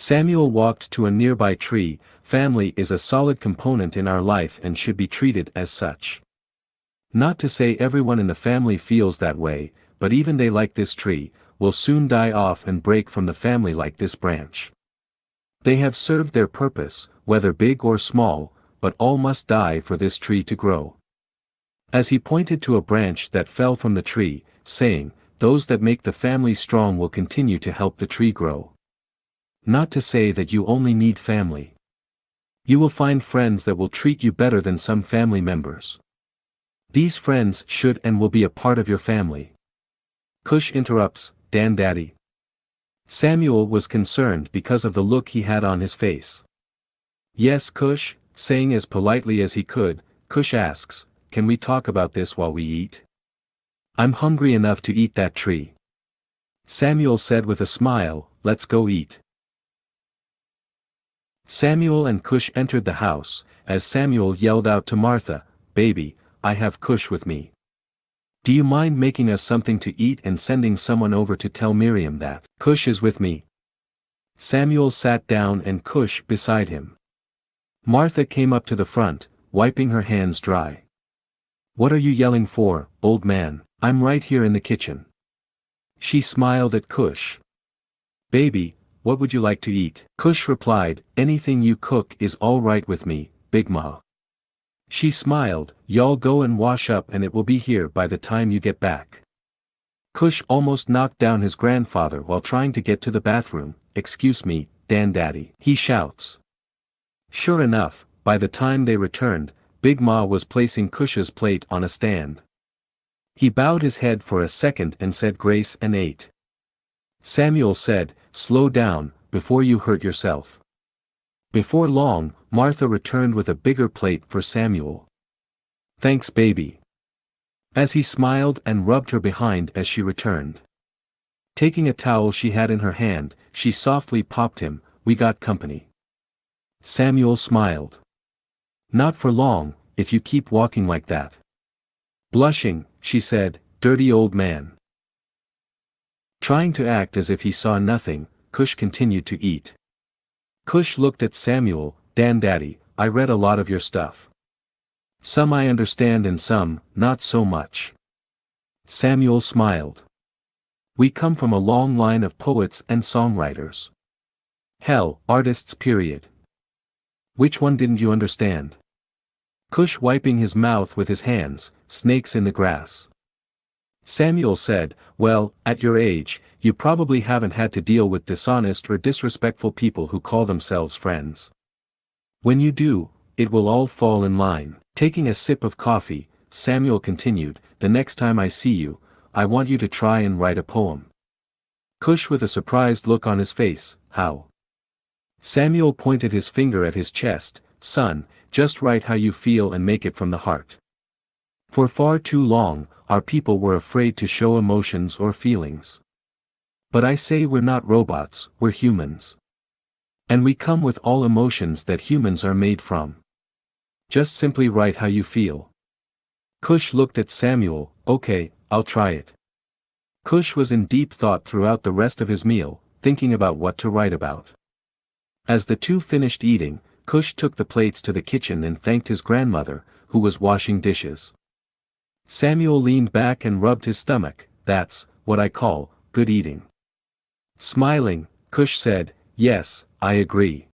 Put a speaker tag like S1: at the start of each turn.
S1: Samuel walked to a nearby tree. Family is a solid component in our life and should be treated as such. Not to say everyone in the family feels that way, but even they like this tree, will soon die off and break from the family like this branch. They have served their purpose, whether big or small, but all must die for this tree to grow. As he pointed to a branch that fell from the tree, saying, those that make the family strong will continue to help the tree grow. Not to say that you only need family. You will find friends that will treat you better than some family members. These friends should and will be a part of your family. Cush interrupts, Dan Daddy. Samuel was concerned because of the look he had on his face. Yes, Cush, saying as politely as he could, Cush asks, can we talk about this while we eat? I'm hungry enough to eat that tree. Samuel said with a smile, let's go eat. Samuel and Cush entered the house, as Samuel yelled out to Martha, baby, I have Cush with me. Do you mind making us something to eat and sending someone over to tell Miriam that Cush is with me? Samuel sat down and Cush beside him. Martha came up to the front, wiping her hands dry. What are you yelling for, old man? I'm right here in the kitchen. She smiled at Cush. Baby, what would you like to eat? Cush replied, anything you cook is all right with me, Big Ma. She smiled, y'all go and wash up and it will be here by the time you get back. Cush almost knocked down his grandfather while trying to get to the bathroom. Excuse me, Dan Daddy, he shouts. Sure enough, by the time they returned, Big Ma was placing Cush's plate on a stand. He bowed his head for a second and said grace and ate. Samuel said, slow down, before you hurt yourself. Before long, Martha returned with a bigger plate for Samuel. Thanks, baby. As he smiled and rubbed her behind as she returned. Taking a towel she had in her hand, she softly popped him, we got company. Samuel smiled. Not for long, if you keep walking like that. Blushing, she said, dirty old man. Trying to act as if he saw nothing, Cush continued to eat. Cush looked at Samuel, Dan Daddy, I read a lot of your stuff. Some I understand and some, not so much. Samuel smiled. We come from a long line of poets and songwriters. Hell, artists period. Which one didn't you understand? Cush wiping his mouth with his hands, snakes in the grass. Samuel said, well, at your age, you probably haven't had to deal with dishonest or disrespectful people who call themselves friends. When you do, it will all fall in line. Taking a sip of coffee, Samuel continued, the next time I see you, I want you to try and write a poem. Cush with a surprised look on his face, how? Samuel pointed his finger at his chest, son, just write how you feel and make it from the heart. For far too long, our people were afraid to show emotions or feelings. But I say we're not robots, we're humans. And we come with all emotions that humans are made from. Just simply write how you feel. Cush looked at Samuel, okay, I'll try it. Cush was in deep thought throughout the rest of his meal, thinking about what to write about. As the two finished eating, Cush took the plates to the kitchen and thanked his grandmother, who was washing dishes. Samuel leaned back and rubbed his stomach, that's what I call good eating. Smiling, Cush said, yes, I agree.